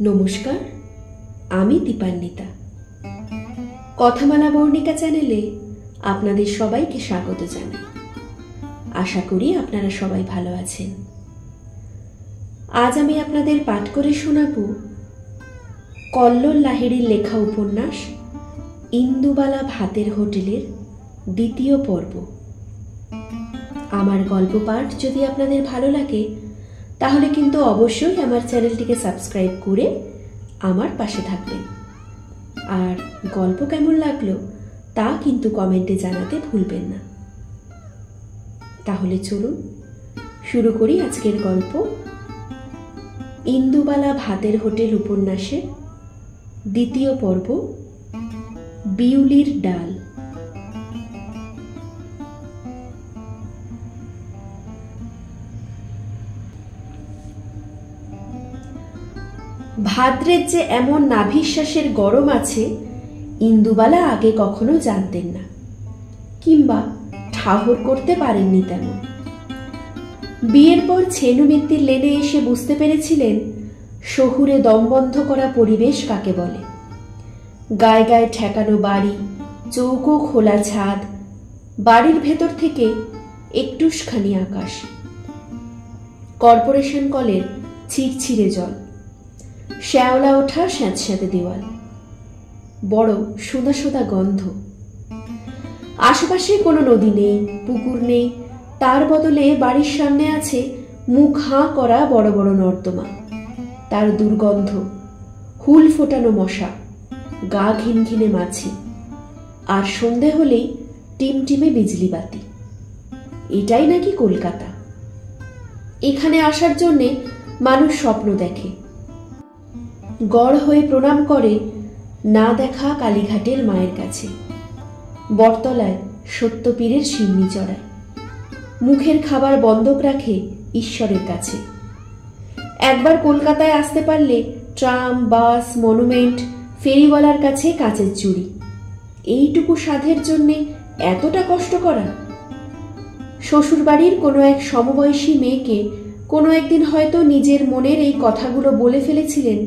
নমস্কার, আমি দীপান্বিতা। কথামালা বর্ণিকা চ্যানেলে আপনাদের সবাইকে স্বাগত জানাই। আশা করি আপনারা সবাই ভালো আছেন। আজ আমি আপনাদের পাঠ করে শোনাব কল্লোল লাহিড়ীর লেখা উপন্যাস ইন্দুবালা ভাতের হোটেলের দ্বিতীয় পর্ব। আমার গল্প পাঠ যদি আপনাদের ভালো লাগে তাহলে কিন্তু অবশ্যই আমার চ্যানেলটিকে সাবস্ক্রাইব করে আমার পাশে থাকবেন। আর গল্প কেমন লাগলো তা কিন্তু কমেন্টে জানাতে ভুলবেন না। তাহলে চলুন শুরু করি আজকের গল্প ইন্দুবালা ভাতের হোটেল উপন্যাসের দ্বিতীয় পর্ব, বিউলির ডাল। ভাদ্রের যে এমন নাভিশ্বাসের গরম আছে ইন্দুবালা আগে কখনো জানতেন না, কিংবা ঠাহর করতে পারেননি তেমন। বিয়ের পর ছেনুমিত্তির লেনে এসে বুঝতে পেরেছিলেন শহুরে দমবন্ধ করা পরিবেশ কাকে বলে। গায়ে গায়ে ঠেকানো বাড়ি, চৌকো খোলা ছাদ, বাড়ির ভেতর থেকে একটুখানি আকাশ, কর্পোরেশন কলের ছিড়ছিড়ে জল, শ্যাওলা ওঠা স্যাঁতস্যাঁতে দেওয়াল, বড় সোদা সোদা গন্ধ। আশেপাশে কোনো নদী নেই, পুকুর নেই, তার বদলে বাড়ির সামনে আছে মুখ হাঁ করা বড় বড় নর্দমা, তার দুর্গন্ধ, হুল ফোটানো মশা, গা ঘিনঘিনে মাছি, আর সন্ধে হলেই টিমটিমে বিজলি বাতি। এটাই নাকি কলকাতা। এখানে আসার জন্যে মানুষ স্বপ্ন দেখে, গড় হয়ে প্রণাম করে না দেখা কালীঘাটের মায়ের কাছে, বটতলায় সত্যপীরের সিন্নি চড়ায়, মুখের খাবার বন্ধক রাখে ঈশ্বরের কাছে। একবার কলকাতায় আসতে পারলে ট্রাম, বাস, মনুমেন্ট, ফেরিওয়ালার কাছে কাচের চুড়ি, এইটুকু সাধের জন্যে এতটা কষ্ট করা। শ্বশুরবাড়ির কোনো এক সমবয়সী মেয়েকে কোনো একদিন হয়তো নিজের মনের এই কথাগুলো বলে ফেলেছিলেন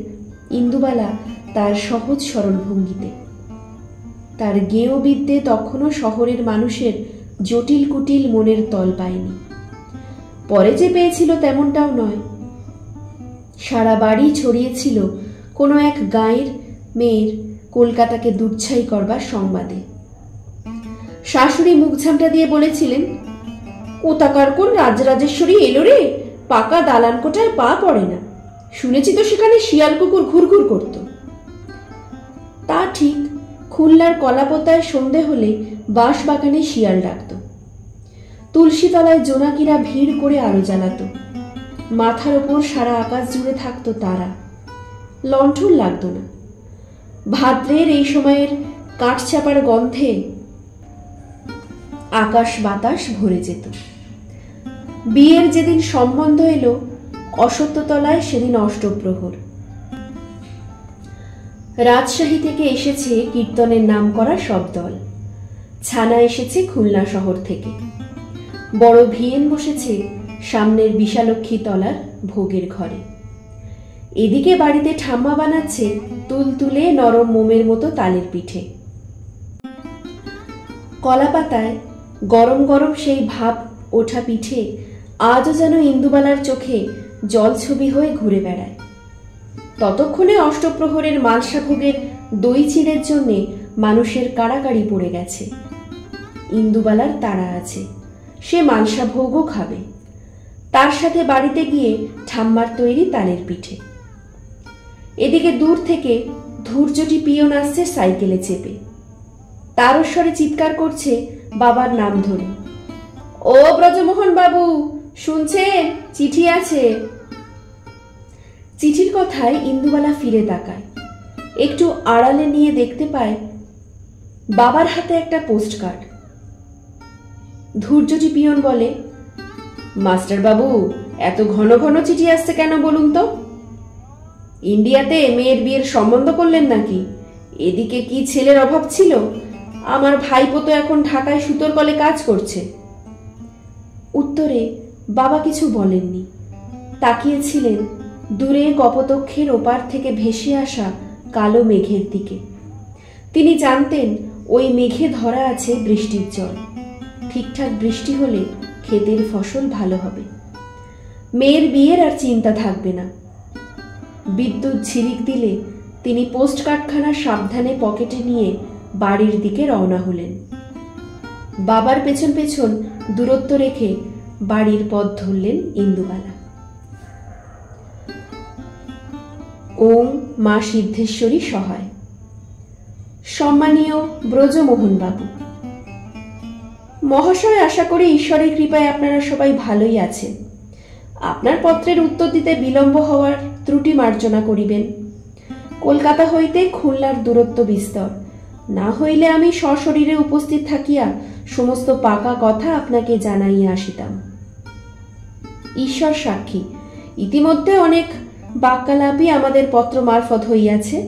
ইন্দুবালা তার সহজ সরল ভঙ্গিতে। তার গেঁয়ো বিদ্যে তখনও শহরের মানুষের জটিল কুটিল মনের তল পায়নি। পরে যে পেয়েছিল তেমনটাও নয়। সারা বাড়ি ছড়িয়েছিল কোনো এক গাঁয়ের মেয়ের কলকাতাকে দুচ্ছাই করবার সংবাদে। শাশুড়ি মুখ ঝামটা দিয়ে বলেছিলেন, কোথাকার কোন রাজরাজেশ্বরী এলো রে, পাকা দালান কোঠায় পা পড়ে না, শুনেছি তো সেখানে শিয়াল কুকুর ঘুরঘুর করত। তা ঠিক, খুলনার কলাপোতায় সন্ধে হলে বাঁশ বাগানে শিয়াল ডাকত, তুলসীতলায় জোনাকিরা ভিড় করে আলো জ্বালাত, মাথার ওপর সারা আকাশ জুড়ে থাকতো তারা, লণ্ঠন লাগতো না। ভাদ্রের এই সময়ের কাঠচাপার গন্ধে আকাশ বাতাস ভরে যেত। বিয়ের যেদিন সম্বন্ধ এলো অসত্যতলায় সেদিন অষ্টপ্রহর। রাজশাহী থেকে এসেছে কীর্তনের নাম করা সব দল, ছানা এসেছে খুলনা শহর থেকে, বড় ভিয়েন বসেছে সামনের বিশালক্ষী তলার ভোগের ঘরে। এদিকে বাড়িতে ঠাম্মা বানাচ্ছে তুলতুলে নরম মোমের মতো তালের পিঠে। কলাপাতায় গরম গরম সেই ভাপ ওঠা পিঠে আজও যেন ইন্দুবালার চোখে জলছবি হয়ে ঘুরে বেড়ায়। ততক্ষণে অষ্টপ্রহরের মালসা ভোগের দই চিড়ের জন্যে মানুষের কাড়াকাড়ি পড়ে গেছে। ইন্দুবালার তাড়া আছে, সে মালসা ভোগও খাবে, তার সাথে বাড়িতে গিয়ে ঠাম্মার তৈরি তালের পিঠে। এদিকে দূর থেকে ধূর্যটি পিয়ন আসছে সাইকেলে চেপে, তারস্বরে চিৎকার করছে বাবার নাম ধরে, ও ব্রজমোহন বাবু শুনছেন, চিঠি আছে। চিঠির কথায় ইন্দুবালা ফিরে তাকায়, একটু আড়ালে নিয়ে দেখতে পায় বাবার হাতে একটা পোস্টকার্ড। ধূর্যটি পিয়ন বলে, মাস্টার বাবু এত ঘন ঘন চিঠি আসছে কেন বলুন তো? ইন্ডিয়াতে মেয়ের বিয়ের সম্বন্ধ করলেন নাকি? এদিকে কি ছেলের অভাব ছিল? আমার ভাইপো তো এখন ঢাকায় সুতোর কলে কাজ করছে। উত্তরে বাবা কিছু বলেননি, তাকিয়েছিলেন দূরে কপোতক্ষের ওপার থেকে ভেসে আসা কালো মেঘের দিকে। তিনি জানতেন ওই মেঘে ধরা আছে বৃষ্টির জল। ঠিকঠাক বৃষ্টি হলে ক্ষেতের ফসল ভালো হবে। মেয়ের বিয়ের আর চিন্তা থাকবে না। বিদ্যুৎ ঝিলিক দিলে তিনি পোস্টকার্ডখানা সাবধানে পকেটে নিয়ে বাড়ির দিকে রওনা হলেন। বাবার পেছন পেছন দূরত্ব রেখে বাড়ির পথ ধরলেন ইন্দুবালা। ওম মা সিদ্ধেশ্বরী সহায়। সম্মানীয় ব্রজমোহন বাবু মহাশয়, আশা করি ঈশ্বরের কৃপায় আপনারা সবাই ভালোই আছেন। আপনার পত্রের উত্তর দিতে বিলম্ব হওয়ার ত্রুটি মার্জনা করিবেন। কলকাতা হইতে খুলনার দূরত্ব বিস্তর, না হইলে আমি সশরীরে উপস্থিত থাকিয়া সমস্ত পাকা কথা আপনাকে জানাইয়া আসিতাম। ঈশ্বর সাক্ষী, ইতিমধ্যে অনেক বাক্যালাপই আমাদের পত্র মারফত হইয়াছে।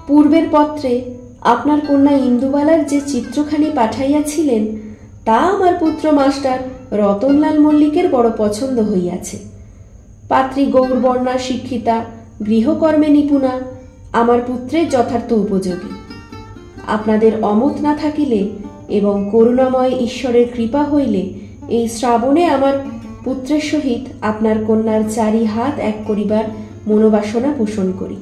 পূর্বের পত্রে আপনার কন্যা ইন্দুবালার যে চিত্রখানি পাঠাইয়াছিলেন তা আমার পুত্র মাস্টার রতনলাল মল্লিকের বড় পছন্দ হইয়াছে। পাত্রী গৌরবর্ণা, শিক্ষিতা, গৃহকর্মে নিপুণা, আমার পুত্রের যথার্থ উপযোগী। আপনাদের অমত না থাকিলে এবং করুণাময় ঈশ্বরের কৃপা হইলে এই শ্রাবণে আমার পুত্রের সহিত আপনার কন্যার 4 হাত এক করিবার মনোবাসনা পোষণ করি।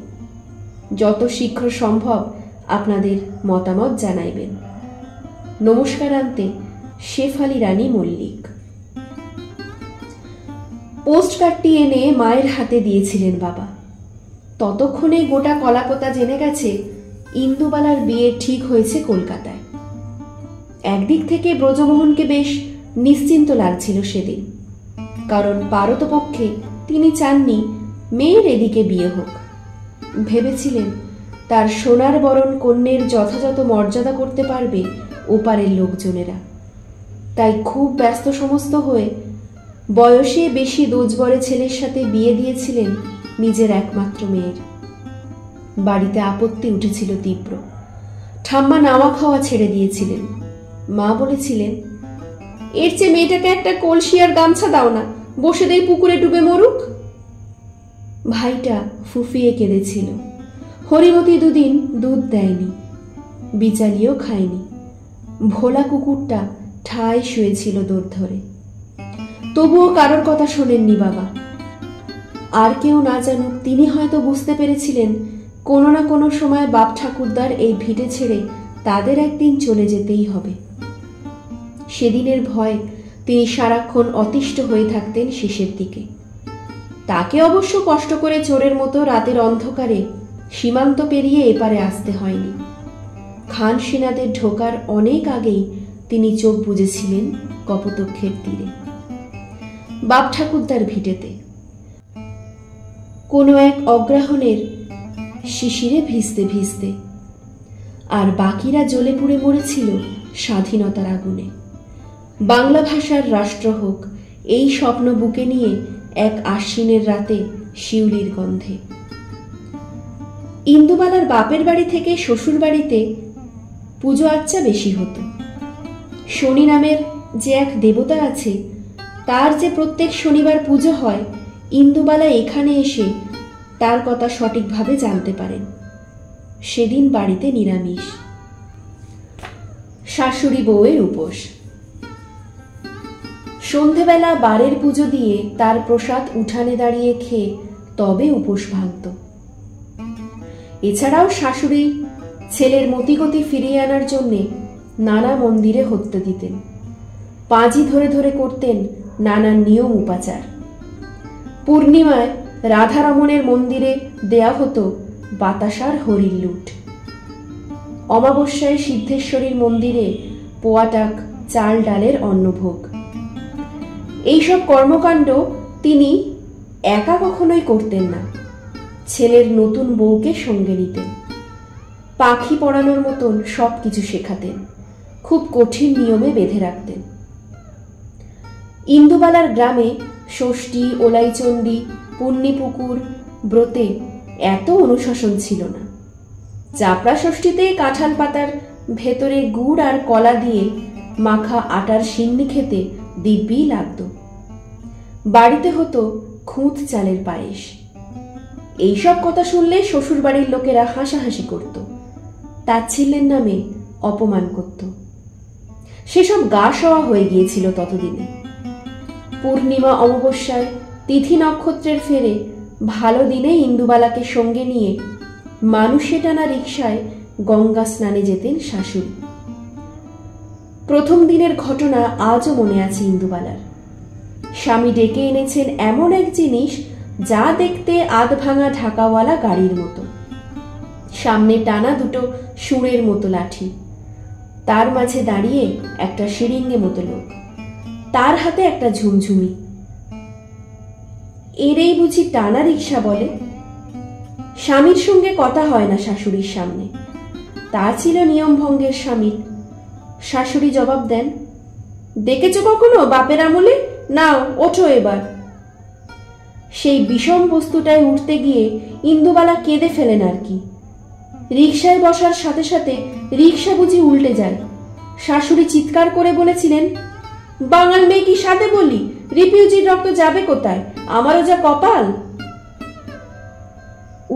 যত শীঘ্র সম্ভব আপনাদের মতামত জানাইবেন। নমস্কারান্তে, শেফালি রানী মল্লিক। পোস্টকার্ডটি এনে মায়ের হাতে দিয়েছিলেন বাবা। ততক্ষণে গোটা কলাপোতা জেনে গেছে ইন্দুবালার বিয়ে ঠিক হয়েছে কলকাতায়। একদিক থেকে ব্রজমোহনকে বেশ নিশ্চিন্ত লাগছিল সেদিন, কারণ পারতপক্ষে তিনি চাননি মেয়ের এদিকে বিয়ে হোক। ভেবেছিলেন তার সোনার বরণ কন্যের যথাযথ মর্যাদা করতে পারবে ওপারের লোকজনেরা। তাই খুব ব্যস্ত সমস্ত হয়ে বয়সে বেশি দোজবরে ছেলের সাথে বিয়ে দিয়েছিলেন নিজের একমাত্র মেয়ের। বাড়িতে আপত্তি উঠেছিল তীব্র। ঠাম্মা নাওয়া খাওয়া ছেড়ে দিয়েছিলেন। মা বলেছিলেন, এর চেয়ে মেয়েটাকে একটা কলসি আর গামছা দাও না, বসে দেই পুকুরে ডুবে মরুক। ভাইটা ফুফিয়ে কেঁদেছিল। হরিমতি দুদিন দুধ দেয়নি, বিচালিও খায়নি। ভোলা কুকুরটা ঠায় শুয়েছিল দৌড় ধরে। তবুও কারোর কথা শোনেননি বাবা। আর কেউ না জানুক, তিনি হয়তো বুঝতে পেরেছিলেন কোনো না কোনো সময় বাপ ঠাকুরদার এই ভিটে ছেড়ে তাদের একদিন চলে যেতেই হবে। সেদিনের ভয় তিনি সারাক্ষণ অতিষ্ঠ হয়ে থাকতেন শেষের দিকে। তাকে অবশ্য কষ্ট করে চোরের মতো রাতের অন্ধকারে সীমান্ত পেরিয়ে এপারে আসতে হয়নি। খান সেনাদের ঢোকার অনেক আগেই তিনি চোখ বুজেছিলেন কপোতক্ষের তীরে, বাপ ঠাকুরদার ভিটেতে। কোনো এক অগ্রহণের শিশিরে ভিজতে ভিজতে, আর বাকিরা জ্বলে পুড়ে মরেছিল স্বাধীনতার আগুনে। বাংলা ভাষার রাষ্ট্র হোক, এই স্বপ্ন বুকে নিয়ে এক আশ্বিনের রাতে শিউলির গন্ধে। ইন্দুবালার বাপের বাড়ি থেকে শ্বশুর বাড়িতে পুজো আচ্চা বেশি হতো। শনি নামের যে এক দেবতা আছে, তার যে প্রত্যেক শনিবার পুজো হয়, ইন্দুবালা এখানে এসে তার কথা সঠিকভাবে জানতে পারেন। সেদিন বাড়িতে নিরামিষ। শাশুড়ি বউয়ের উপোস। সন্ধেবেলা বারের পুজো দিয়ে তার প্রসাদ উঠানে দাঁড়িয়ে খেয়ে তবে উপোস ভাঙত। এছাড়াও শাশুড়ি ছেলের মতিগতি ফিরিয়ে আনার জন্যে নানা মন্দিরে হত্যা দিতেন। পাঁজি ধরে ধরে করতেন নানান নিয়ম উপাচার। পূর্ণিমায় রাধারমণের মন্দিরে দেয়া হতো বাতাসার হরির লুট। অমাবস্যায় সিদ্ধেশ্বরীর মন্দিরে পোয়াটাক চাল ডালের অন্নভোগ। এইসব কর্মকাণ্ড তিনি একা কখনোই করতেন না। ছেলের নতুন বউকে সঙ্গে নিতেন। পাখি পড়ানোর মতন সবকিছু শেখাতেন। খুব কঠিন নিয়মে বেঁধে রাখতেন। ইন্দুবালার গ্রামে ষষ্ঠী, ওলাইচণ্ডী, পুণ্যিপুকুর ব্রতে এত অনুশাসন ছিল না। চাপড়া ষষ্ঠীতে কাঁঠাল পাতার ভেতরে গুড় আর কলা দিয়ে মাখা আটার সিন্নি খেতে দিব্যি লাগত। বাড়িতে হতো খুঁত চালের পায়েস। এইসব কথা শুনলে শ্বশুর বাড়ির লোকেরা হাসাহাসি করত, তাচ্ছিল্যের নামে অপমান করত। সেসব গা সওয়া হয়ে গিয়েছিল ততদিনে। পূর্ণিমা অমাবস্যায় তিথি নক্ষত্রের ফেরে ভালো দিনে ইন্দুবালাকে সঙ্গে নিয়ে মানুষে টানা রিকশায় গঙ্গা স্নানে যেতেন শাশুড়ি। প্রথম দিনের ঘটনা আজও মনে আছে ইন্দুবালার। স্বামী ডেকে এনেছেন এমন এক জিনিস যা দেখতে আধ ভাঙা ঢাকাওয়ালা গাড়ির মতো, সামনে টানা দুটো সুরের মতো লাঠি, তার মাঝে দাঁড়িয়ে একটা শিরিঙ্গে মতো লোক, তার হাতে একটা ঝুমঝুমি। এরেই বুঝি টানা রিক্সা বলে? স্বামীর সঙ্গে কথা হয় না শাশুড়ির সামনে, তা ছিল নিয়ম ভঙ্গের স্বামীর। শাশুড়ি জবাব দেন, দেখেছ কখনো বাপের আমলে? নাও ওঠো এবার। সেই বিষম বস্তুটায় উঠতে গিয়ে ইন্দুবালা কেঁদে ফেলেন আর কি। রিকশায় বসার সাথে সাথে রিকশা বুঝি উল্টে যায়। শাশুড়ি চিৎকার করে বলেছিলেন, বাঙাল মেয়ে কি সাথে বলি, রিফিউজির রক্ত যাবে কোথায়, আমারও যা কপাল।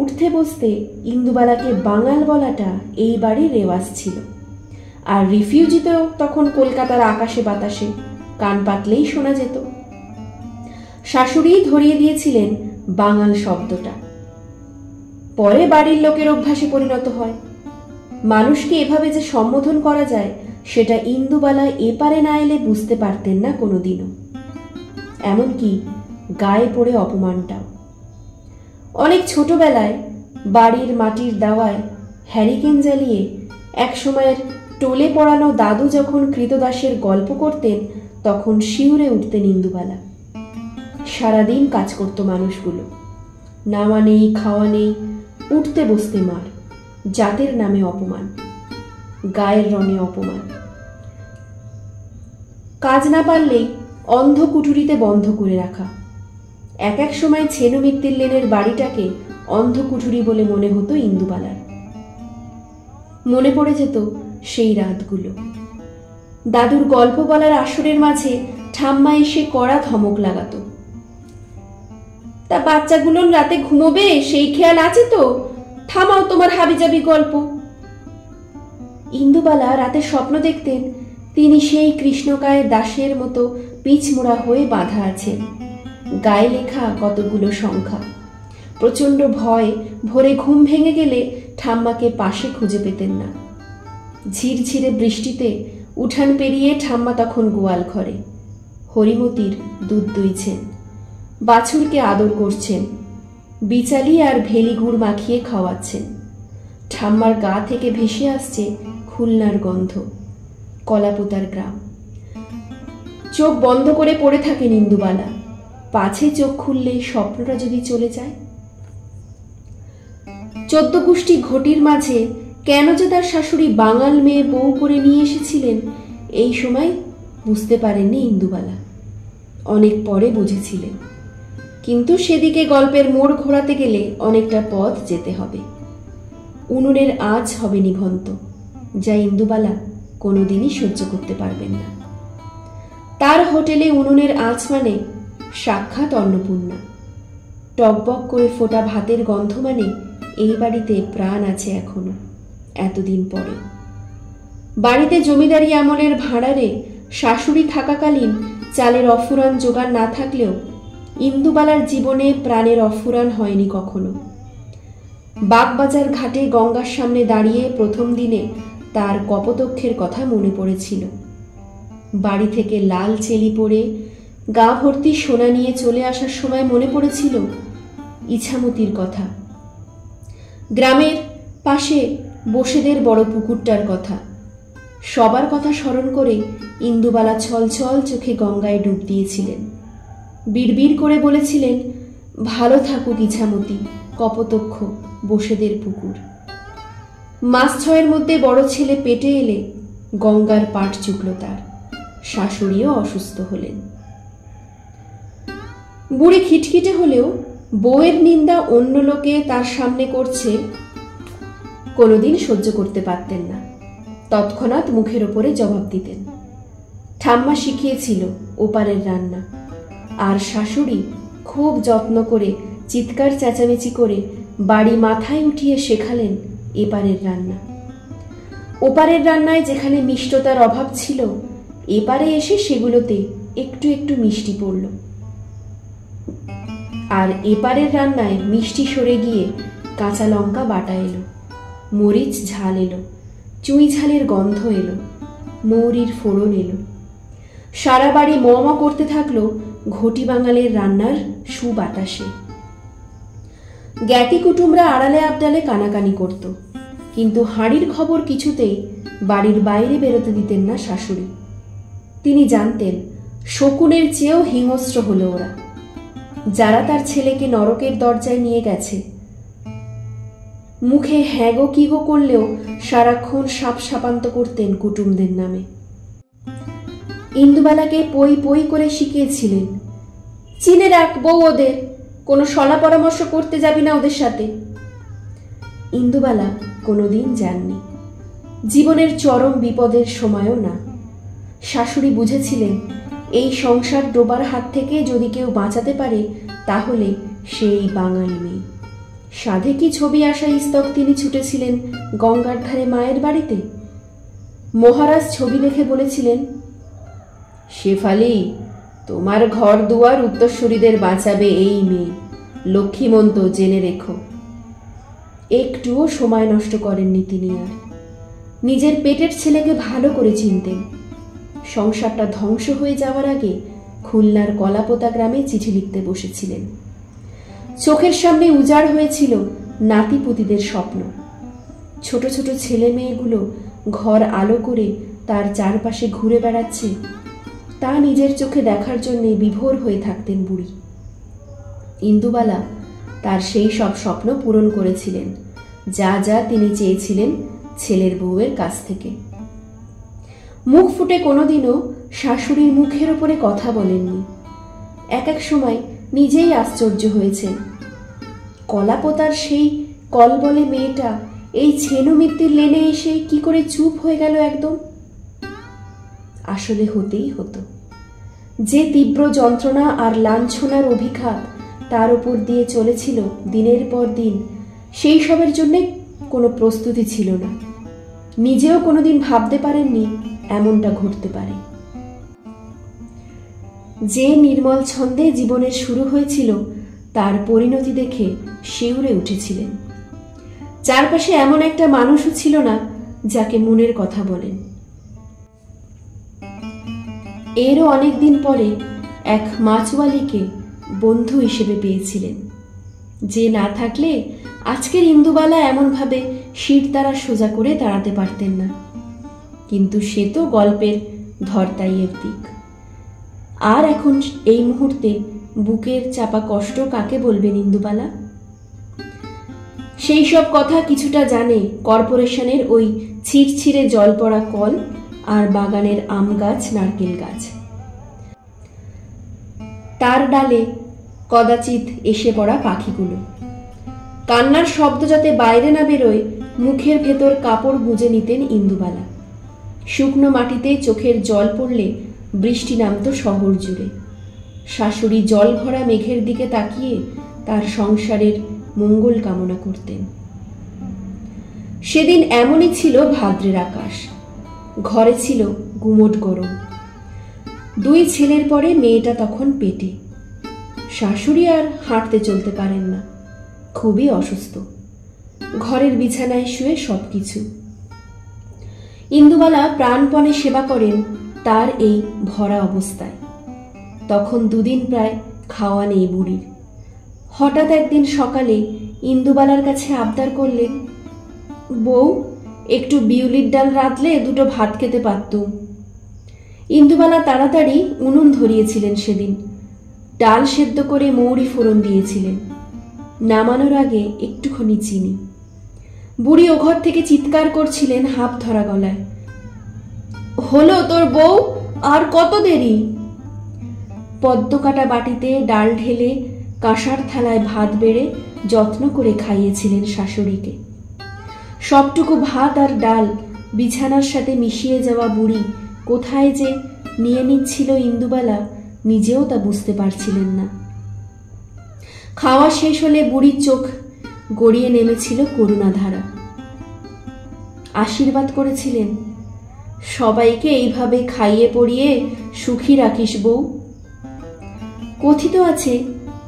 উঠতে বসতে ইন্দুবালাকে বাঙাল বলাটা এই বাড়ির রেওয়াজ ছিল। আর রিফিউজিতেও তখন কলকাতার আকাশে বাতাসে কান পাতলেই শোনা যেত। শাশুড়ি ধরিয়ে দিয়েছিলেন বাঙাল শব্দটা। পরে বাড়ির লোকের অভ্যাসে পরিণত হয়। মানুষকে এভাবে যে সম্বোধন করা যায় সেটা ইন্দুবালা এপারে না এলে বুঝতে পারতেন না কোনোদিনও, এমনকি গায়ে পড়ে অপমানটাও। অনেক ছোটবেলায় বাড়ির মাটির দাওয়ায় হ্যারিকেন জ্বালিয়ে একসময়ের টোলে পড়ানো দাদু যখন কৃতদাসের গল্প করতেন তখন শিউরে উঠতেন ইন্দুবালা। সারাদিন কাজ করত মানুষগুলো, নাওয়া নেই খাওয়া নেই, উঠতে বসতে মার, জাতের নামে অপমান, গায়ের রঙে অপমান। কাজ না পারলেই অন্ধ কুঠুরিতে বন্ধ করে রাখা। এক এক সময় ছেনু মিত্তির লেনের বাড়িটাকে অন্ধ কুঠুরি বলে মনে হতো ইন্দুবালার। মনে পড়ে যেত সেই রাতগুলো। দাদুর গল্প বলার আসরের মাঝে ঠাম্মা এসে কড়া ধমক লাগাতো, তা বাচ্চাগুলো রাতে ঘুমোবে সেই খেয়াল আছে তো? থামাও তোমার হাবিজাবি গল্প। ইন্দুবালা রাতে স্বপ্ন দেখতেন তিনি সেই কৃষ্ণকায় দাসের মতো পিছমোড়া হয়ে বাঁধা আছেন, গায়ে লেখা কতগুলো সংখ্যা। প্রচন্ড ভয় ভোরে ঘুম ভেঙে গেলে ঠাম্মাকে পাশে খুঁজে পেতেন না। ঝিরঝিরে বৃষ্টিতে উঠান পেরিয়ে ঠাম্মা তখন গোয়াল ঘরে হরিমতির দুধ দুইছেন, বাছুরকে আদর করছেন, বিচালি আর ভেলি গুড় মাখিয়ে খাওয়াচ্ছেন। ঠাম্মার গা থেকে ভেসে আসছে খুলনার গন্ধ, কলাপোতার গ্রাম। চোখ বন্ধ করে পড়ে থাকেন ইন্দুবালা, পাছে চোখ খুললে স্বপ্নটা যদি চলে যায়। 14 গোষ্ঠী ঘটির মাঝে কেন যে তার শাশুড়ি বাঙাল মেয়ে বউ করে নিয়ে এসেছিলেন এই সময় বুঝতে পারেননি ইন্দুবালা, অনেক পরে বুঝেছিলেন। কিন্তু সেদিকে গল্পের মোড় ঘোরাতে গেলে অনেকটা পথ যেতে হবে। উনুনের আঁচ হবে নিভন্ত, যা ইন্দুবালা কোনোদিনই সহ্য করতে পারবেন না। তার হোটেলে উনুনের আঁচ মানে সাক্ষাৎ অন্নপূর্ণা। টকবক করে ফোটা ভাতের গন্ধ মানে এই বাড়িতে প্রাণ আছে এখনো, এতদিন পরে। বাড়িতে জমিদারি আমলের ভাঁড়ারে শাশুড়ি থাকাকালীন চালের অফুরান জোগাড় না থাকলেও ইন্দুবালার জীবনে প্রাণের অফুরান হয়নি কখনো। বাগবাজার ঘাটে গঙ্গার সামনে দাঁড়িয়ে প্রথম দিনে তার কপোতক্ষের কথা মনে পড়েছিল। বাড়ি থেকে লাল চেলি পরে গা ভর্তি সোনা নিয়ে চলে আসার সময় মনে পড়েছিল ইছামতির কথা, গ্রামের পাশে বসেদের বড় পুকুরটার কথা। সবার কথা স্মরণ করে ইন্দুবালা ছলছল চোখে গঙ্গায় ডুব দিয়েছিলেন। বিড়বিড় করে বলেছিলেন, ভালো থাকুক ইছামতি, কপোতক্ষ, বসেদের পুকুর। মাস 6 মধ্যে বড় ছেলে পেটে এলে গঙ্গার পাট চুকল তার, শাশুড়িও অসুস্থ হলেন। বুড়ি খিটখিটে হলেও বউয়ের নিন্দা অন্য লোকে তার সামনে করছে কোনোদিন সহ্য করতে পারতেন না, তৎক্ষণাৎ মুখের ওপরে জবাব দিতেন। ঠাম্মা শিখিয়েছিল ওপারের রান্না, আর শাশুড়ি খুব যত্ন করে চিৎকার চেঁচামেচি করে বাড়ি মাথায় উঠিয়ে শেখালেন এপারের রান্না। ওপারের রান্নায় যেখানে মিষ্টতার অভাব ছিল, এপারে এসে সেগুলোতে একটু একটু মিষ্টি পড়ল। আর এপারের রান্নায় মিষ্টি সরে গিয়ে কাঁচা লঙ্কা বাটা এলো, মরিচ ঝাল এলো, চুই ঝালের গন্ধ এলো, মৌরির ফোড়ন এলো। সারা বাড়ি মমা করতে থাকলো ঘটি বাঙালের রান্নার সুবাতাসে। জ্ঞাতি কুটুমরা আড়ালে আবডালে কানাকানি করত, কিন্তু হাঁড়ির খবর কিছুতেই বাড়ির বাইরে বেরোতে দিতেন না শাশুড়ি। তিনি জানতেন শকুনের চেয়েও হিংস্র হলো ওরা, যারা তার ছেলেকে নরকের দরজায় নিয়ে গেছে। মুখে হ্যাগো কিগো করলেও সারাক্ষণ সাপ সাপান্ত করতেন কুটুমদের নামে। ইন্দুবালাকে পই পই করে শিখিয়েছিলেন, চিনে রাখ বউ ওদের, কোনো সলা পরামর্শ করতে যাবি না ওদের সাথে। ইন্দুবালা কোনোদিন যাননি, জীবনের চরম বিপদের সময়ও না। শাশুড়ি বুঝেছিলেন এই সংসার ডোবার হাত থেকে যদি কেউ বাঁচাতে পারে তাহলে সেই বাঙালি মেয়ে। সাধে কি ছবি আসা ইস্তক তিনি ছুটেছিলেন গঙ্গার ধারে মায়ের বাড়িতে। মহারাজ ছবি দেখে বলেছিলেন, শেফালি, তোমার ঘর দুয়ার উত্তরসূরিদের বাঁচাবে এই মেয়ে, লক্ষ্মীমন্ত জেনে রেখো। একটুও সময় নষ্ট করেননি তিনি আর। নিজের পেটের ছেলেকে ভালো করে চিনতেন। সংসারটা ধ্বংস হয়ে যাওয়ার আগে খুলনার কলাপোতা গ্রামে চিঠি লিখতে বসেছিলেন। চোখের সামনে উজাড় হয়েছিল নাতিপুতিদের স্বপ্ন। ছোট ছোট ছেলে মেয়েগুলো ঘর আলো করে তার চারপাশে ঘুরে বেড়াচ্ছে, তা নিজের চোখে দেখার জন্য বিভোর হয়ে থাকতেন বুড়ি। ইন্দুবালা তার সেই সব স্বপ্ন পূরণ করেছিলেন, যা যা তিনি চেয়েছিলেন ছেলের বউয়ের কাছ থেকে। মুখ ফুটে কোনোদিনও শাশুড়ির মুখের ওপরে কথা বলেননি। এক এক সময় নিজেই আশ্চর্য হয়েছেন, কলাপোতার সেই কলবলে মেয়েটা এই ছেনুমিত্তির লেনে এসে কি করে চুপ হয়ে গেল একদম। আসলে হতেই হতো। যে তীব্র যন্ত্রণা আর লাঞ্ছনার অভিঘাত তার উপর দিয়ে চলেছিল দিনের পর দিন, সেই সবের জন্য কোনো প্রস্তুতি ছিল না। নিজেও কোনোদিন ভাবতে পারেননি এমনটা ঘটতে পারে। যে নির্মল ছন্দে জীবনের শুরু হয়েছিল তার পরিণতি দেখে শিউরে উঠেছিলেন। চারপাশে এমন একটা মানুষও ছিল না যাকে মনের কথা বলেন। এরও অনেকদিন পরে এক মাছওয়ালিকে বন্ধু হিসেবে পেয়েছিলেন, যে না থাকলে আজকের ইন্দুবালা এমনভাবে শিরদাঁড়া সোজা করে দাঁড়াতে পারতেন না। কিন্তু সে তো গল্পের ধরতাইয়ের দিক। আর এখন এই মুহূর্তে বুকের চাপা কষ্ট কাকে বলবেন ইন্দুবালা? সেই সব কথা কিছুটা জানে কর্পোরেশনের ওই ছিঁড়ছিঁড়ে জল পড়া কল আর বাগানের আম গাছ, নারকেল গাছ। তার ডালে কদাচিৎ এসে পড়া পাখিগুলো। কান্নার শব্দ যাতে বাইরে না বেরোয় মুখের ভেতর কাপড় গুঁজে নিতেন ইন্দুবালা। শুকনো মাটিতে চোখের জল পড়লে বৃষ্টি নামত শহর জুড়ে। শাশুড়ি জল ভরা মেঘের দিকে তাকিয়ে তার সংসারের মঙ্গল কামনা করতেন। সেদিন এমনই ছিল ভাদ্রের আকাশ। ঘরে ছিল গুমোট গরম। 2 ছেলের পরে মেয়েটা তখন পেটে। শাশুড়ি আর হাঁটতে চলতে পারেন না, খুবই অসুস্থ। ঘরের বিছানায় শুয়ে সবকিছু। ইন্দুবালা প্রাণপণে সেবা করেন তার এই ভরা অবস্থায়। তখন 2 দিন প্রায় খাওয়া নেই বুড়ির। হঠাৎ একদিন সকালে ইন্দুবালার কাছে আবদার করলেন, বউ, একটু বিউলির ডাল রাঁধলে 2টো ভাত খেতে পারতুম। ইন্দুবালা তাড়াতাড়ি উনুন ধরিয়েছিলেন সেদিন। ডাল সেদ্ধ করে মৌরি ফোড়ন দিয়েছিলেন, নামানোর আগে একটুখানি চিনি। বুড়ি ও ঘর থেকে চিৎকার করছিলেন হাঁপ ধরা গলায়, হলো তোর বউ, আর কত দেরি? পদ্ম কাটা বাটিতে ডাল ঢেলে কাঁসার থালায় ভাত বেড়ে যত্ন করে খাইয়েছিলেন শাশুড়িকে। সবটুকু ভাত আর ডাল বিছানার সাথে মিশিয়ে যাওয়া বুড়ি কোথায় যে নিয়ে নিচ্ছিল ইন্দুবালা নিজেও তা বুঝতে পারছিলেন না। খাওয়া শেষ হলে বুড়ির চোখ গড়িয়ে নেমেছিল করুণাধারা। আশীর্বাদ করেছিলেন, সবাইকে এইভাবে খাইয়ে পড়িয়ে সুখী রাখিস বউ। কথিত আছে,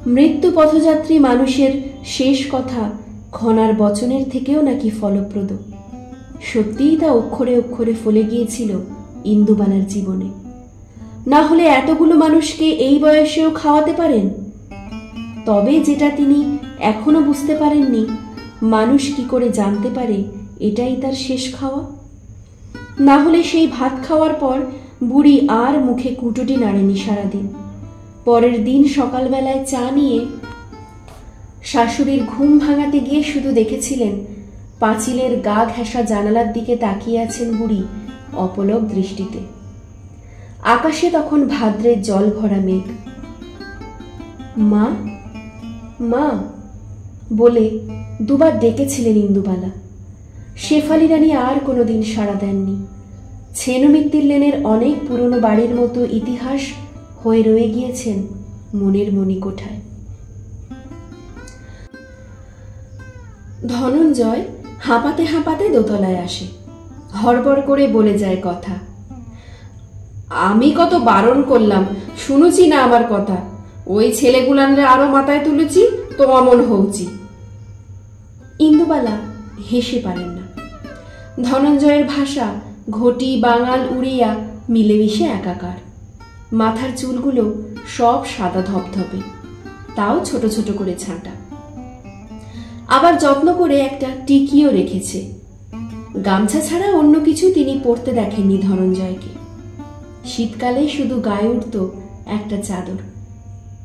মৃত্যু পথযাত্রী মানুষের শেষ কথা ঘনার বচনের থেকেও নাকি ফলপ্রদ। সত্যিই তা অক্ষরে অক্ষরে ফলে গিয়েছিল ইন্দুবালার জীবনে। না হলে এতগুলো মানুষকে এই বয়সেও খাওয়াতে পারেন? তবে যেটা তিনি এখনো বুঝতে পারেননি, মানুষ কি করে জানতে পারে এটাই তার শেষ খাওয়া? না হলে সেই ভাত খাওয়ার পর বুড়ি আর মুখে কুটুটি নাড়েনি সারাদিন। পরের দিন সকালবেলায় চা নিয়ে শাশুড়ির ঘুম ভাঙাতে গিয়ে শুধু দেখেছিলেন পাঁচিলের গা ঘেঁষা জানালার দিকে তাকিয়ে আছেন বুড়ি অপলক দৃষ্টিতে। আকাশে তখন ভাদ্রের জল ভরা মেঘ। মা, মা বলে দুবার ডেকেছিলেন ইন্দুবালা। শেফালি রানী আর কোনোদিন সাড়া দেননি। ছেনমিত্তির লেনের অনেক পুরনো বাড়ির মতো ইতিহাস হয়ে রয়ে গিয়েছেন মনের মণিকোঠায়। ধনঞ্জয় হাঁপাতে হাঁপাতে দোতলায় আসে। হড়বড় করে বলে যায় কথা। আমি কত বারণ করলাম, শুনুছি না আমার কথা। ওই ছেলেগুলানরে আরো মাথায় তুলেছি তো অমন হউছি। ইন্দুবালা হেসে পারেন না। ধনঞ্জয়ের ভাষা ঘটি বাঙাল উড়িয়া মিলেমিশে একাকার। মাথার চুলগুলো সব সাদা ধপধপে, তাও ছোট ছোট করে ছাঁটা। আবার যত্ন করে একটা টিকিও রেখেছে। গামছা ছাড়া অন্য কিছু তিনি পরতে দেখেননি ধনঞ্জয়কে। শীতকালে শুধু গায়ে উঠত একটা চাদর,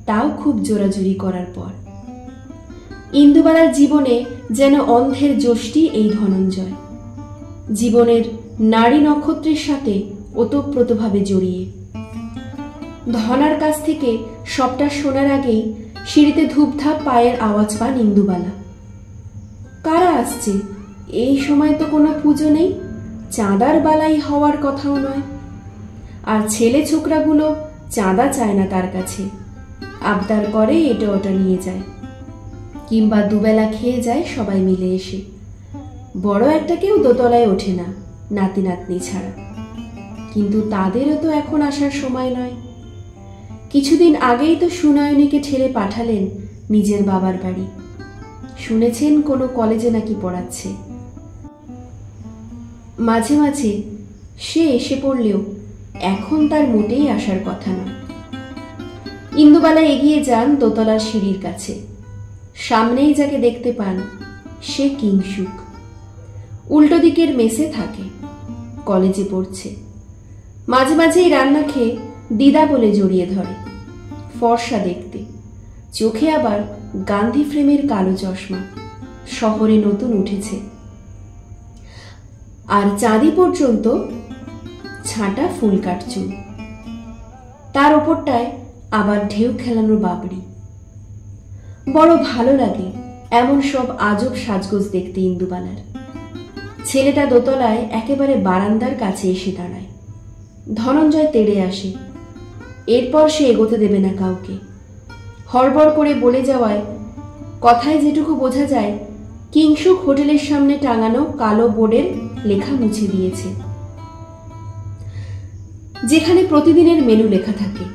তাও খুব জোরাজুরি করার পর। ইন্দুবালার জীবনে যেন অন্ধের যষ্টি এই ধনঞ্জয়, জীবনের নারী নক্ষত্রের সাথে ওতপ্রোতভাবে জড়িয়ে। ধনার কাছ থেকে সবটা শোনার আগেই সিঁড়িতে ধূপধাপ পায়ের আওয়াজ পান ইন্দুবালা। কারা আসছে? এই সময় তো কোনো পুজো নেই, চাঁদার বালাই হওয়ার কথাও নয়। আর ছেলে ছোকরাগুলো চাঁদা চায় না তার কাছে, আবদার করে এটা ওটা নিয়ে যায়, কিংবা দুবেলা খেয়ে যায় সবাই মিলে এসে। বড় একটা কেউ দোতলায় ওঠে না নাতি নাতনি ছাড়া। কিন্তু তাদেরও তো এখন আসার সময় নয়। কিছুদিন আগেই তো সুনয়নীকে ঠেলে পাঠালেন নিজের বাবার বাড়ি। শুনেছেন কোনো কলেজে নাকি পড়াচ্ছে। মাঝে মাঝে সে এসে পড়লেও এখন তার মোটেই আসার কথা নয়। ইন্দুবালা এগিয়ে যান দোতলার সিঁড়ির কাছে। সামনেই যাকে দেখতে পান সে কিংসুক। উল্টো দিকের মেসে থাকে, কলেজে পড়ছে। মাঝে মাঝেই রান্না খেয়ে দিদা বলে জড়িয়ে ধরে। ফর্সা দেখতে, চোখে আবার গান্ধী ফ্রেমের কালো চশমা, শহরে নতুন উঠেছে। আর চাঁদি পর্যন্ত ছাঁটা ফুলকাট চুল, তার ওপরটায় আবার ঢেউ খেলানো বাবড়ি। বড় ভালো লাগে এমন সব আজব সাজগোজ দেখতে ইন্দুবালার। ছেলেটা দোতলায় একেবারে বারান্দার কাছে এসে দাঁড়ায়। ধনঞ্জয় তেড়ে আসে। এরপর সে এগোতে দেবে না কাউকে। হড়বড় করে বলে যাওয়ায় কথায় যেটুকু বোঝা যায়, কিংসুক হোটেলের সামনে টাঙানো কালো বোর্ডের লেখা মুছে দিয়েছে, যেখানে প্রতিদিনের মেনু লেখা থাকে।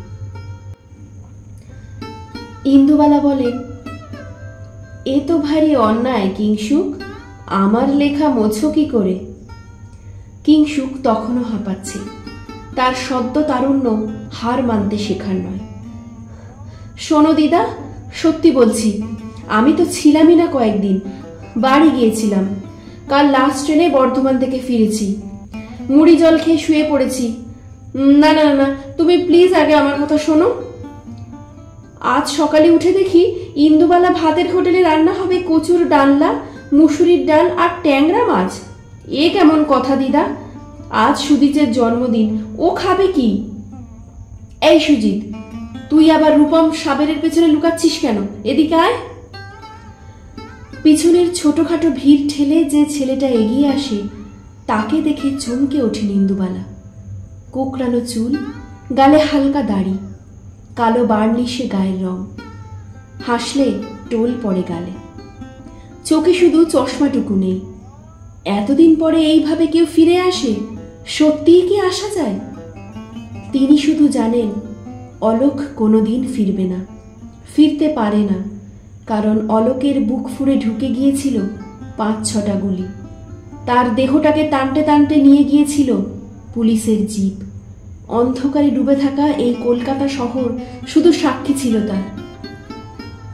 ইন্দুবালা বলে, এ তো ভারী অন্যায় কিংসুক, আমার লেখা মোছো কি করে? কিংসুক তখনও হাঁপাচ্ছে। তার সদ্য তারুণ্য হার মানতে শেখার নয়। শোনো দিদা, সত্যি বলছি, আমি তো ছিলামই না কয়েকদিন, বাড়ি গিয়েছিলাম। কাল লাস্ট ট্রেনে বর্ধমান থেকে ফিরেছি। মুড়ি জল খেয়ে শুয়ে পড়েছি। না না না, তুমি প্লিজ আগে আমার কথা শোনো। আজ সকালে উঠে দেখি ইন্দুবালা ভাতের হোটেলে রান্না হবে কচুর ডালনা, মুসুরির ডাল আর ট্যাংরা মাছ। এ কেমন কথা দিদা? আজ সুজিতের জন্মদিন, ও খাবে কি? এই সুজিত, তুই আবার রূপম সাবেরের পেছনে লুকাচ্ছিস কেন? এদিকে আয়। পিছনের ছোটখাটো ভিড় ঠেলে যে ছেলেটা এগিয়ে আসে, তাকে দেখে চমকে ওঠেন ইন্দুবালা। কোকড়ানো চুল, গালে হালকা দাড়ি, কালো বার্নিশে গায়ের রং, হাসলে টোল পড়ে গালে, চোখে শুধু চশমাটুকু নেই। এতদিন পরে এইভাবে কেউ ফিরে আসে, সত্যিই কি আসা যায়? তিনি শুধু জানেন অলোক কোনোদিন ফিরবে না, ফিরতে পারে না, কারণ অলোকের বুক ফুঁড়ে ঢুকে গিয়েছিল 5-6টা গুলি। তার দেহটাকে টানতে টানতে নিয়ে গিয়েছিল পুলিশের জিপ। অন্ধকারে ডুবে থাকা এই কলকাতা শহর শুধু সাক্ষী ছিল তার।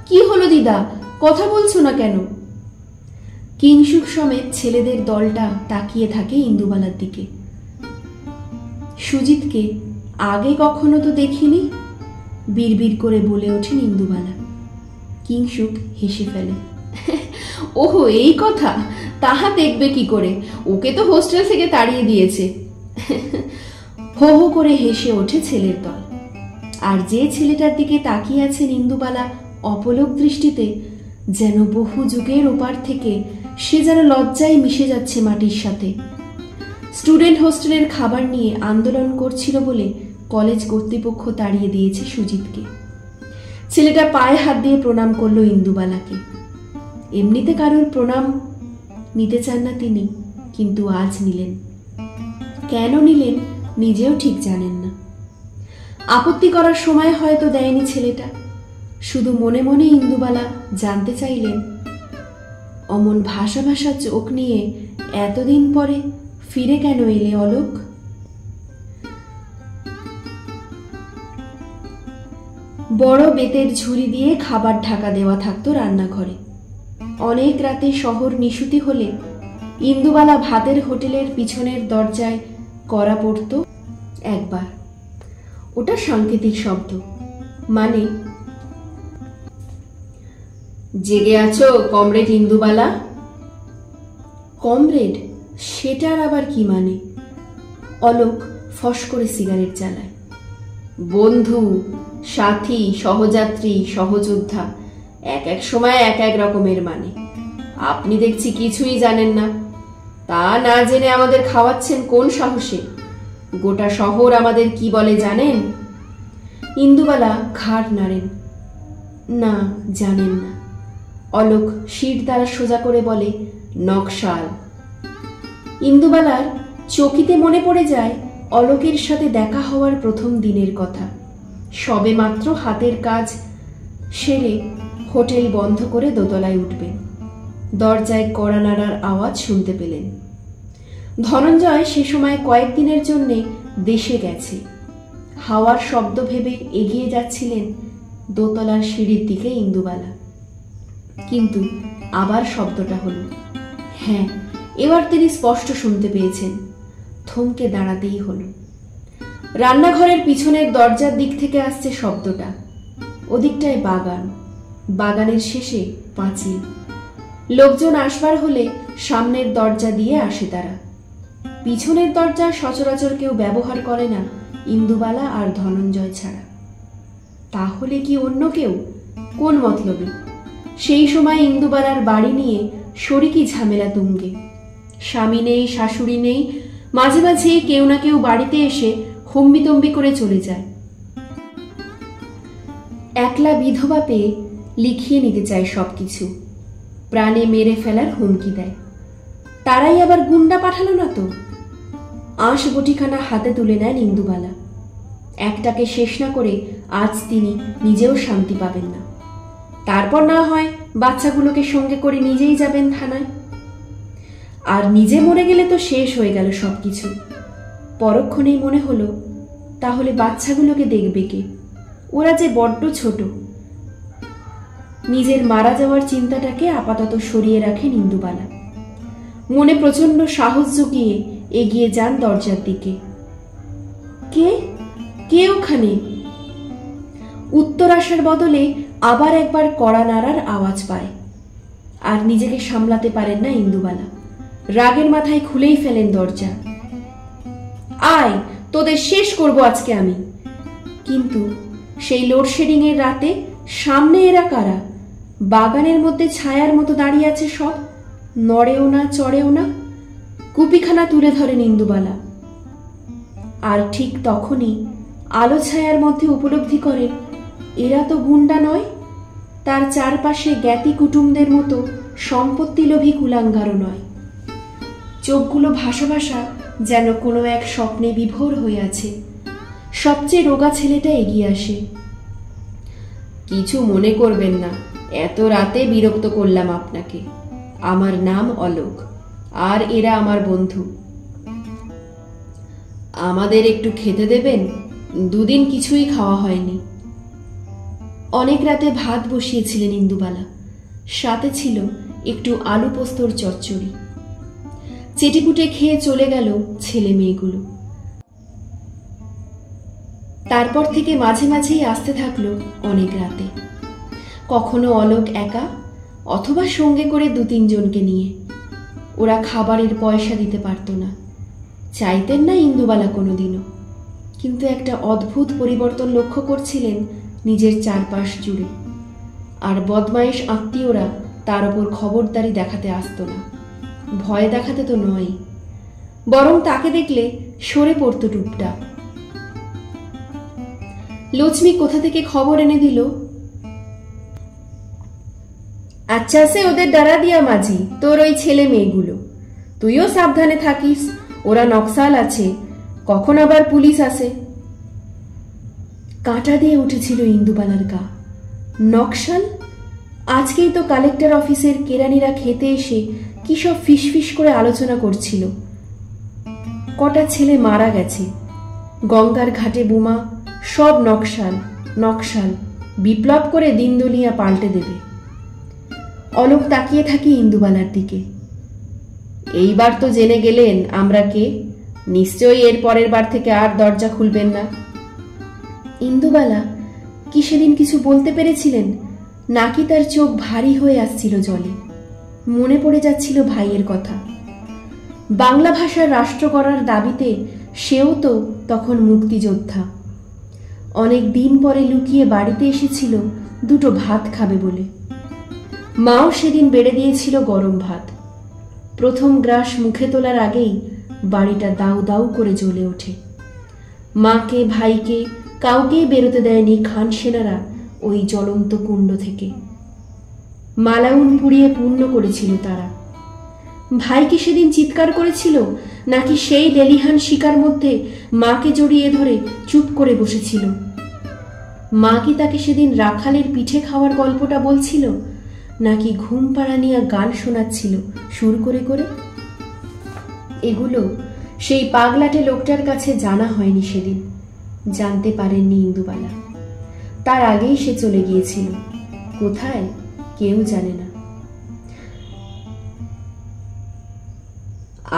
কি হলো দিদা, কথা বলছো না কেন? কিংসুক সমেত ছেলেদের দলটা তাকিয়ে থাকে ইন্দুবালার দিকে। সুজিতকে আগে কখনো তো দেখিনি, বিড়বিড় করে বলে ওঠেন ইন্দুবালা। কিংসুক হেসে ফেলে। ওহো, এই কথা? তাহা দেখবে কি করে, ওকে তো হোস্টেল থেকে তাড়িয়ে দিয়েছে। হো হো করে হেসে ওঠে ছেলের দল। আর যে ছেলেটার দিকে তাকিয়ে আছেন ইন্দুবালা অপলক দৃষ্টিতে, যেন বহু যুগের ওপার থেকে সে যেন লজ্জায় মিশে যাচ্ছে মাটির সাথে। স্টুডেন্ট হোস্টেলের খাবার নিয়ে আন্দোলন করছিল বলে কলেজ কর্তৃপক্ষ তাড়িয়ে দিয়েছে সুজিতকে। ছেলেটা পায়ে হাত দিয়ে প্রণাম করলো ইন্দুবালাকে। এমনিতে কারোর প্রণাম নিতে চান না তিনি, কিন্তু আজ নিলেন। কেন নিলেন নিজেও ঠিক জানেন না। আপত্তি করার সময় হয়তো দেয়নি ছেলেটা, শুধু মনে মনে ইন্দুবালা জানতে চাইলেন, অমন ভাষা ভাষা চোখ নিয়ে এতদিন পরে ফিরে কেন এলে অলোক? বড় বেতের ঝুড়ি দিয়ে খাবার ঢাকা দেওয়া থাকতো রান্নাঘরে। অনেক রাতে শহর নিশুতি হলে ইন্দুবালা ভাতের হোটেলের পিছনের দরজায় কড়া পড়ত একবার। ওটা সাংকেতিক শব্দ, মানে জেগে আছো কমরেড ইন্দুবালা? কমরেড, সেটার আবার কি মানে? অলোক ফস করে সিগারেট জ্বালায়। বন্ধু, সাথী, সহযাত্রী, সহযোদ্ধা, এক এক সময় এক এক রকমের মানে। আপনি দেখছি কিছুই জানেন না। তা না জেনে আমাদের খাওয়াচ্ছেন কোন সাহসে? গোটা শহর আমাদের কি বলে জানেন? ইন্দুবালা ঘাড় নাড়েন। না, জানেন না। অলোক শির দ্বারা সোজা করে বলে, নকশাল। ইন্দুবালার চকিতে মনে পড়ে যায় অলোকের সাথে দেখা হওয়ার প্রথম দিনের কথা। সবে মাত্র হাতের কাজ সেরে হোটেল বন্ধ করে দোতলায় উঠবেন। দরজায় কড়া নাড়ার আওয়াজ শুনতে পেলেন। ধনঞ্জয় সে সময় কয়েকদিনের জন্য দেশে গেছে। হাওয়ার শব্দ ভেবে এগিয়ে যাচ্ছিলেন দোতলার সিঁড়ির দিকে ইন্দুবালা। কিন্তু আবার শব্দটা হলো। হ্যাঁ, এবার তিনি স্পষ্ট শুনতে পেয়েছেন। থমকে দাঁড়াতেই হলো। রান্নাঘরের পিছনের দরজার দিক থেকে আসছে শব্দটা। ওদিকটায় বাগান, বাগানের শেষে পাঁচিল। লোকজন আসবার হলে সামনের দরজা দিয়ে আসে তারা। পিছনের দরজা সচরাচর কেউ ব্যবহার করে না ইন্দুবালা আর ধনঞ্জয় ছাড়া। তাহলে কি অন্য কেউ? কোন মতলবে? সেই সময় ইন্দুবালার বাড়ি নিয়ে শরিকি ঝামেলা তুঙ্গে। স্বামী নেই, শাশুড়ি নেই, মাঝে মাঝে কেউ না কেউ বাড়িতে এসে হম্বিতম্বি করে চলে যায়। একলা বিধবা পেয়ে লিখিয়ে নিতে চায় সবকিছু, প্রাণে মেরে ফেলার হুমকি দেয়। তারাই আবার গুন্ডা পাঠালো না তো? আঁশ বটিখানা হাতে তুলে নেন ইন্দুবালা। একটাকে শেষ না করে আজ তিনি নিজেও শান্তি পাবেন না। তারপর না হয় বাচ্চাগুলোকে সঙ্গে করে নিজেই যাবেন থানায়। আর নিজে মরে গেলে তো শেষ হয়ে গেল সবকিছু। পরক্ষণেই মনে হলো, তাহলে বাচ্চাগুলোকে দেখবে কে? ওরা যে বড্ড ছোট। নিজের মারা যাওয়ার চিন্তাটাকে আপাতত সরিয়ে রাখেন ইন্দুবালা। মনে প্রচন্ড সাহস জুগিয়ে এগিয়ে যান দরজার দিকে। কে কে ওখানে? উত্তর আসার বদলে আবার একবার কড়া নাড়ার আওয়াজ পায়। আর নিজেকে সামলাতে পারেন না ইন্দুবালা। রাগের মাথায় খুলেই ফেলেন দরজা। আয়, তোদের শেষ করব আজকে আমি। কিন্তু সেই লোডশেডিং এর রাতে সামনে এরা কারা? বাগানের মধ্যে ছায়ার মতো দাঁড়িয়ে আছে সব, নড়েও না, চড়েও না। কুপিখানা তুলে ধরেন ইন্দুবালা। আর ঠিক তখনই আলো ছায়ার মধ্যে উপলব্ধি করেন এরা তো গুন্ডা নয়, তার চারপাশে জ্ঞাতি কুটুমদের মতো সম্পত্তিলোভী কুলাঙ্গারও নয়। চোখগুলো ভাসা ভাসা, যেন কোনো এক স্বপ্নে বিভোর হয়ে আছে। সবচেয়ে রোগা ছেলেটা এগিয়ে আসে। কিছু মনে করবেন না, এত রাতে বিরক্ত করলাম আপনাকে। আমার নাম অলোক, আর এরা আমার বন্ধু। আমাদের একটু খেতে দেবেন? দুদিন কিছুই খাওয়া হয়নি। অনেক রাতে ভাত বসিয়েছিলেন ইন্দুবালা, সাথে ছিল একটু আলু পোস্তর চচ্চড়ি। চেটিপুটে খেয়ে চলে গেল ছেলে মেয়েগুলো। তারপর থেকে মাঝে মাঝেই আসতে থাকলো অনেক রাতে, কখনো অলোক একা, অথবা সঙ্গে করে 2-3 জনকে নিয়ে। ওরা খাবারের পয়সা দিতে পারত না, চাইতেন না ইন্দুবালা কোনোদিনও, কিন্তু একটা অদ্ভুত পরিবর্তন লক্ষ্য করছিলেন নিজের চারপাশ জুড়ে। আর বদমাইশ আত্মীয়রা তার ওপর খবরদারি দেখাতে আসতো না। ভয় দেখাতে তো নয়, বরং তাকে দেখলে সরে পড়ত টুপটা। লক্ষ্মী কোথা থেকে খবর এনে দিল, আচ্ছা সে ওদের ডারা দিয়া মাঝি, তোর ওই ছেলে মেয়েগুলো, তুইও সাবধানে থাকিস, ওরা নকশাল আছে, কখন আবার পুলিশ আসে। কাঁটা দিয়ে উঠেছিল ইন্দুবালার গা। নকশাল? আজকেই তো কালেক্টর অফিসের কেরানিরা খেতে এসে কি সব ফিসফিস করে আলোচনা করছিল। কটা ছেলে মারা গেছে, গঙ্গার ঘাটে বোমা, সব নকশাল নকশাল, বিপ্লব করে দিন দুনিয়া পাল্টে দেবে। অলোক তাকিয়ে থাকি ইন্দুবালার দিকে। এইবার তো জেনে গেলেন আমরা কে, নিশ্চয়ই এর পরের বার থেকে আর দরজা খুলবেন না। ইন্দুবালা কি সেদিন কিছু বলতে পেরেছিলেন, নাকি তার চোখ ভারী হয়ে আসছিল জলে? মনে পড়ে যাচ্ছিল ভাইয়ের কথা। বাংলা ভাষার রাষ্ট্র করার দাবিতে সেও তো তখন মুক্তিযোদ্ধা। অনেক দিন পরে লুকিয়ে বাড়িতে এসেছিল 2টো ভাত খাবে বলে। মাও সেদিন বেড়ে দিয়েছিল গরম ভাত। প্রথম গ্রাস মুখে তোলার আগেই বাড়িটা দাউ দাউ করে জ্বলে ওঠে। মাকে, ভাইকে, কাউকেই বেরোতে দেয়নি খান সেনারা ওই জ্বলন্ত কুণ্ড থেকে। মালাউন পুড়িয়ে পূর্ণ করেছিল তারা। ভাই কি সেদিন চিৎকার করেছিল, নাকি সেই লেলিহান শিকার মধ্যে মাকে জড়িয়ে ধরে চুপ করে বসেছিল? মা কি তাকে সেদিন রাখালের পিঠে খাওয়ার গল্পটা বলছিল, নাকি ঘুম পাড়া নিয়ে গান শোনাচ্ছিল সুর করে করে? এগুলো সেই পাগলাটে লোকটার কাছে জানা হয়নি সেদিন, জানতে পারেননি ইন্দুবালা। তার আগেই সে চলে গিয়েছিল, কোথায় কেউ জানে না।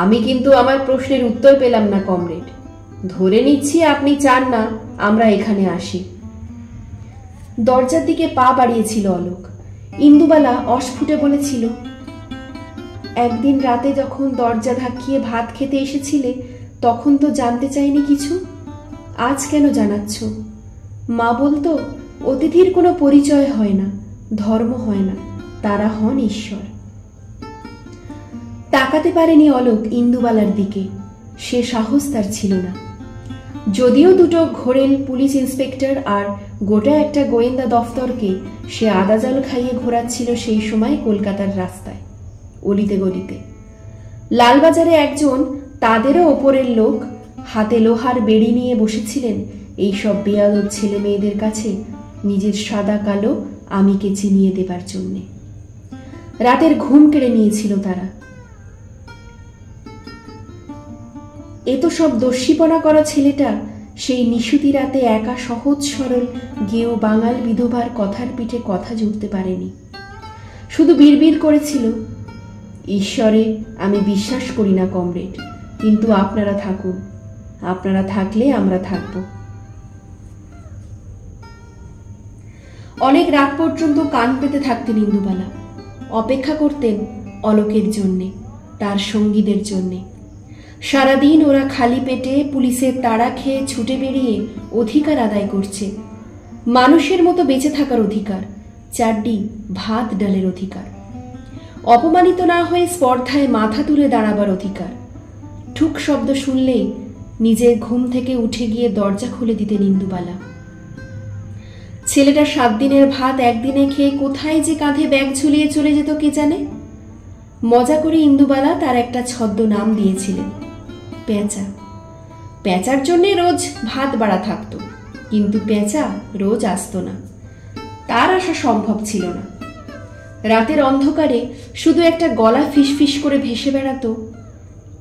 আমি কিন্তু আমার প্রশ্নের উত্তর পেলাম না কমরেড। ধরে নিচ্ছি আপনি চান না আমরা এখানে আসি। দরজার দিকে পা বাড়িয়েছিল অলোক। ইন্দুবালা অস্ফুটে বলেছিল, একদিন রাতে যখন দরজা ধাক্কিয়ে ভাত খেতে এসেছিলে তখন তো জানতে চাইনি কিছু, আজ কেন জানাচ্ছ? মা বলতো অতিথির কোনো পরিচয় হয় না, ধর্ম হয় না, তারা হন ঈশ্বর। তাকাতে পারেনি অলোক ইন্দুবালার দিকে, সে সাহস তার ছিল না। যদিও 2টো ঘোরেল পুলিশ ইন্সপেক্টর আর গোটা একটা গোয়েন্দা দফতরকে সে আদা জল খাইয়ে ঘোরাচ্ছিল সেই সময় কলকাতার রাস্তায়, অলিতে গলিতে। লালবাজারে একজন তাদেরও ওপরের লোক হাতে লোহার বেড়ি নিয়ে বসেছিলেন এইসব বেয়াদব ছেলে মেয়েদের কাছে নিজের সাদা কালো আমিকে চিনিয়ে দেবার জন্যে। রাতের ঘুম কেড়ে নিয়েছিল তারা। এ তো সব দস্যিপনা করা ছেলেটা সেই নিশুতি রাতে একা সহজ সরল গেও বাঙাল বিধবার কথার পিঠে কথা জুড়তে পারেনি। শুধু বিড়বিড় করেছিল, ঈশ্বরে আমি বিশ্বাস করি না কমরেড, কিন্তু আপনারা থাকুন, আপনারা থাকলে আমরা থাকব। অনেক রাত পর্যন্ত কান পেতে থাকতেন ইন্দুবালা, অপেক্ষা করতেন অলোকের জন্যে, তার সঙ্গীদের জন্যে। সারাদিন ওরা খালি পেটে পুলিশের তাড়া খেয়ে ছুটে বেরিয়ে অধিকার আদায় করছে, মানুষের মতো বেঁচে থাকার অধিকার, চারডি ভাত ডালের অধিকার, অপমানিত না হয়ে স্পর্ধায় মাথা তুলে দাঁড়াবার অধিকার। ঠুক শব্দ শুনলেই নিজের ঘুম থেকে উঠে গিয়ে দরজা খুলে দিতেন ইন্দুবালা। ছেলেটা 7 দিনের ভাত একদিনে খেয়ে কোথায় যে কাঁধে ব্যাগ ঝুলিয়ে চলে যেত কে জানে। মজা করে ইন্দুবালা তার একটা ছদ্ম নাম দিয়েছিলেন, পেঁচা। পেঁচার জন্যে রোজ ভাত বাড়া থাকতো, কিন্তু পেঁচা রোজ আসতো না, তার আসা সম্ভব ছিল না। রাতের অন্ধকারে শুধু একটা গলা ফিসফিস করে ভেসে বেড়াতো,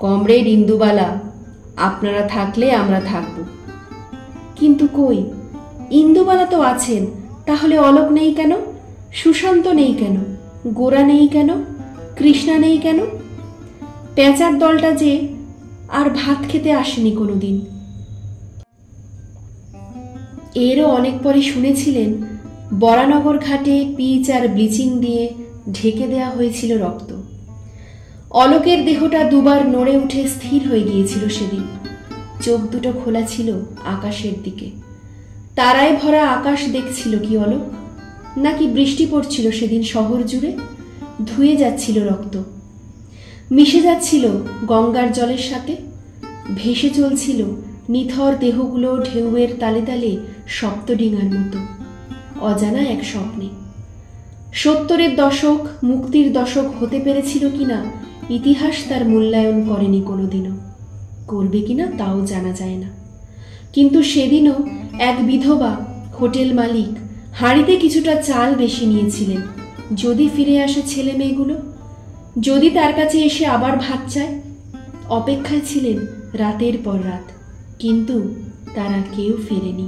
কমরেড ইন্দুবালা, আপনারা থাকলে আমরা থাকব। কিন্তু কই, ইন্দুবালা তো আছেন, তাহলে অলোক নেই কেন? সুশান্ত নেই কেন? গোরা নেই কেন? কৃষ্ণা নেই কেন? পেঁচার দলটা যে আর ভাত খেতে আসেনি কোনোদিন। এরও অনেক পরে শুনেছিলেন বরানগর ঘাটে পিচ আর ব্লিচিং দিয়ে ঢেকে দেয়া হয়েছিল রক্ত। অলোকের দেহটা দুবার নড়ে উঠে স্থির হয়ে গিয়েছিল সেদিন। চোখ দুটো খোলা ছিল আকাশের দিকে। তারায় ভরা আকাশ দেখছিল কি অলোক? নাকি বৃষ্টি পড়ছিল সেদিন শহর জুড়ে? ধুয়ে যাচ্ছিল রক্ত, মিশে যাচ্ছিল গঙ্গার জলের সাথে, ভেসে চলছিল নিথর দেহগুলো ঢেউয়ের তালে তালে সপ্তডিঙার মতো, অজানা এক স্বপ্নে। 70-এর দশক মুক্তির দশক হতে পেরেছিল কিনা ইতিহাস তার মূল্যায়ন করেনি কোনোদিনও, করবে কিনা তাও জানা যায় না। কিন্তু সেদিনও এক বিধবা হোটেল মালিক হাঁড়িতে কিছুটা চাল বেশি নিয়েছিলেন, যদি ফিরে আসে ছেলে মেয়েগুলো, যদি তার কাছে এসে আবার ভাত চায়। অপেক্ষায় ছিলেন রাতের পর রাত, কিন্তু তারা কেউ ফেরেনি।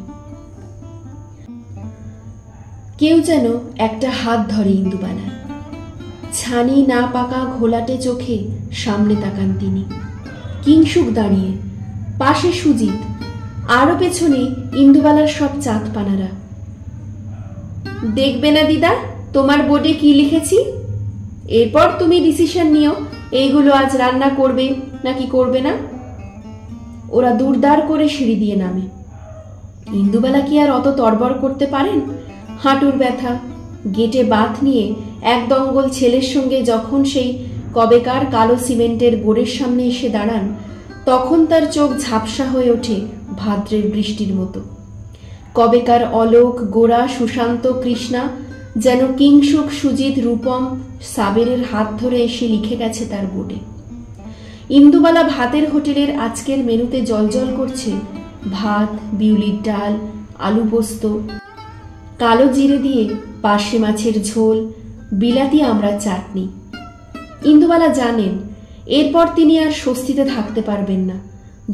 কেউ যেন একটা হাত ধরে ইন্দুবালার। ছানি না পাকা ঘোলাটে চোখে সামনে তাকান তিনি। কিংসুক দাঁড়িয়ে, পাশে সুজিত, আরো পেছনে ইন্দুবালার সব চাঁদপানারা। দেখবে না দিদা তোমার বোর্ডে কি লিখেছি? এরপর তুমি ডিসিশন নিও এইগুলো আজ রান্না করবে নাকি করবে না। ওরা দুরদার করে সিঁড়ি দিয়ে নামে। ইন্দুবালা কি আর অত তড়বড় করতে পারেন? হাঁটুর ব্যথা, গেটে বাত নিয়ে এক দঙ্গল ছেলের সঙ্গে যখন সেই কবেকার কালো সিমেন্টের বোর্ডের সামনে এসে দাঁড়ান, তখন তার চোখ ঝাপসা হয়ে ওঠে ভাদ্রের বৃষ্টির মতো। কবেকার অলোক, গোরা, সুশান্ত, কৃষ্ণা যেন কিংসুক, সুজিত, রূপম, সাবেরের হাত ধরে এসে লিখে গেছে তার বোর্ডে। ইন্দুবালা ভাতের হোটেলের আজকের মেনুতে জলজল করছে ভাত, বিউলির ডাল, আলু পোস্ত, কালো জিরে দিয়ে পার্শে মাছের ঝোল, বিলাতি আমড়ার চাটনি। ইন্দুবালা জানেন এরপর তিনি আর স্বস্তিতে থাকতে পারবেন না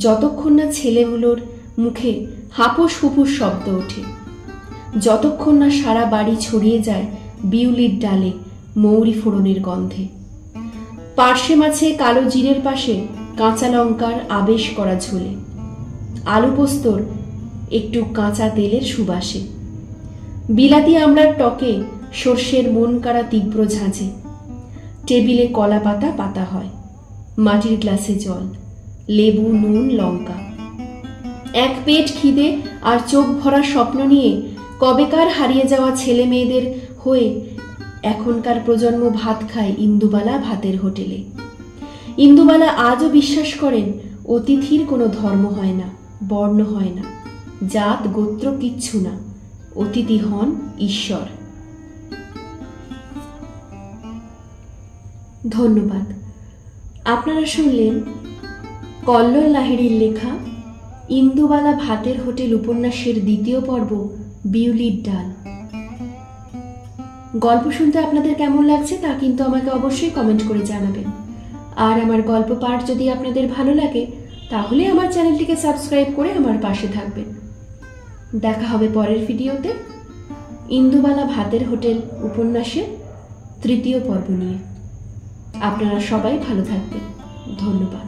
যতক্ষণ না ছেলেগুলোর মুখে হাপুস হুপুস শব্দ ওঠে, যতক্ষণ না সারা বাড়ি ছড়িয়ে যায় বিউলির ডালে মৌরি ফোড়নের গন্ধে, পার্শে মাছে কালো জিরের পাশে কাঁচা লঙ্কার আবেশ করা ঝোলে, আলু পোস্তর একটু কাঁচা তেলের সুবাসে, বিলাতি আমড়ার টকে সর্ষের মন কাড়া তীব্র ঝাঁঝে। টেবিলে কলা পাতা পাতা হয়, মাটির গ্লাসে জল, লেবু, নুন, লঙ্কা। এক পেট খিদে আর চোখ ভরা স্বপ্ন নিয়ে কবেকার হারিয়ে যাওয়া ছেলে মেয়েদের হয়ে এখনকার প্রজন্ম ভাত খায় ইন্দুবালা ভাতের হোটেলে। ইন্দুবালা আজও বিশ্বাস করেন অতিথির কোনো ধর্ম হয় না, বর্ণ হয় না, জাত গোত্র কিচ্ছু না, অতিথি হন ঈশ্বর। ধন্যবাদ। আপনারা শুনলেন কল্লোল লাহিড়ীর লেখা ইন্দুবালা ভাতের হোটেল উপন্যাসের দ্বিতীয় পর্ব বিউলির ডাল। গল্প শুনতে আপনাদের কেমন লাগছে তা কিন্তু আমাকে অবশ্যই কমেন্ট করে জানাবেন। আর আমার গল্প পাঠ যদি আপনাদের ভালো লাগে তাহলে আমার চ্যানেলটিকে সাবস্ক্রাইব করে আমার পাশে থাকবেন। দেখা হবে পরের ভিডিওতে ইন্দুবালা ভাতের হোটেল উপন্যাসের তৃতীয় পর্ব নিয়ে। আপনারা সবাই ভালো থাকবেন। ধন্যবাদ।